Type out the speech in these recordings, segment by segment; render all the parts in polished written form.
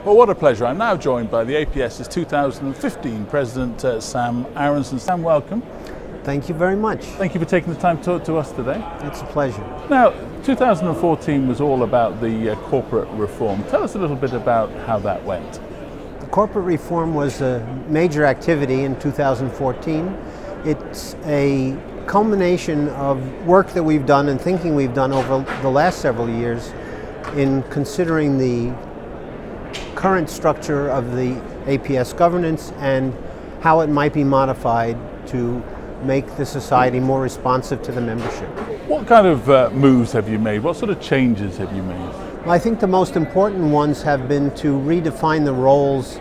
Well, what a pleasure. I'm now joined by the APS's 2015 President Sam Aronson. Sam, welcome. Thank you very much. Thank you for taking the time to talk to us today. It's a pleasure. Now, 2014 was all about the corporate reform. Tell us a little bit about how that went. The corporate reform was a major activity in 2014. It's a culmination of work that we've done and thinking we've done over the last several years in considering the current structure of the APS governance and how it might be modified to make the society more responsive to the membership. What kind of moves have you made? What sort of changes have you made? Well, I think the most important ones have been to redefine the roles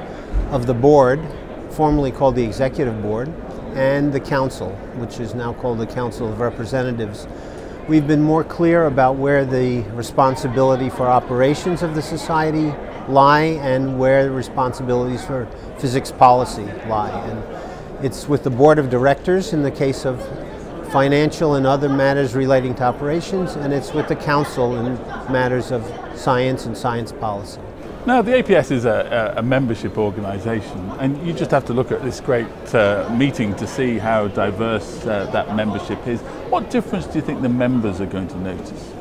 of the board, formerly called the Executive Board, and the Council, which is now called the Council of Representatives. We've been more clear about where the responsibility for operations of the society lie and where the responsibilities for physics policy lie. And it's with the Board of Directors in the case of financial and other matters relating to operations, and it's with the Council in matters of science and science policy. Now, the APS is a membership organization, and you just have to look at this great meeting to see how diverse that membership is. What difference do you think the members are going to notice?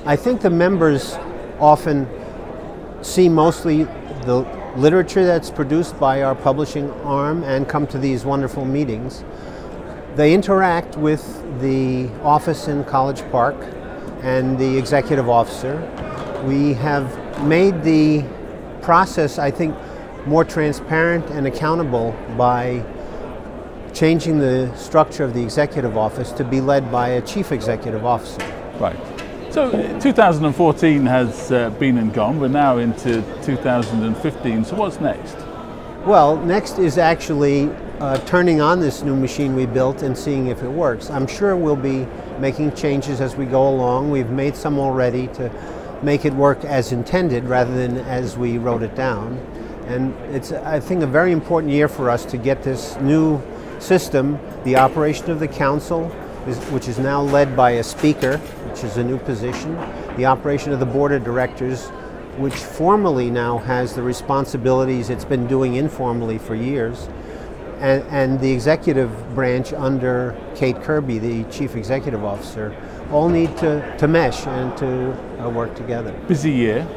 I think the members often see mostly the literature that's produced by our publishing arm and come to these wonderful meetings. They interact with the office in College Park and the executive officer. We have made the process, I think, more transparent and accountable by changing the structure of the executive office to be led by a chief executive officer. Right. So 2014 has been and gone. We're now into 2015. So what's next? Well, next is actually turning on this new machine we built and seeing if it works. I'm sure we'll be making changes as we go along. We've made some already to make it work as intended rather than as we wrote it down. And it's, I think, a very important year for us to get this new system, the operation of the council, which is now led by a speaker, which is a new position, the operation of the board of directors, which formally now has the responsibilities it's been doing informally for years, and the executive branch under Kate Kirby, the chief executive officer, all need to mesh and to work together. Busy year.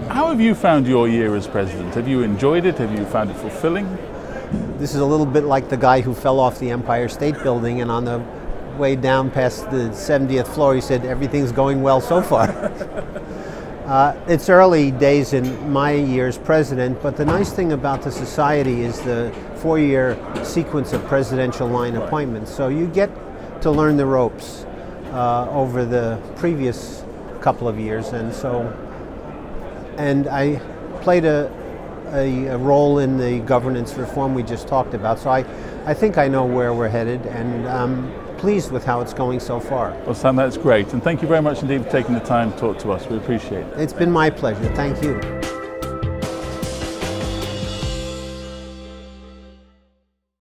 How have you found your year as president? Have you enjoyed it? Have you found it fulfilling? This is a little bit like the guy who fell off the Empire State Building, and on the way down past the 70th floor he said, "Everything's going well so far." It's early days in my year as president, but the nice thing about the society is the 4-year sequence of presidential line appointments. So you get to learn the ropes over the previous couple of years, and I played a role in the governance reform we just talked about. So I think I know where we're headed, and I'm pleased with how it's going so far. Well, Sam, that's great. And thank you very much indeed for taking the time to talk to us. We appreciate it. It's been my pleasure. Thank you.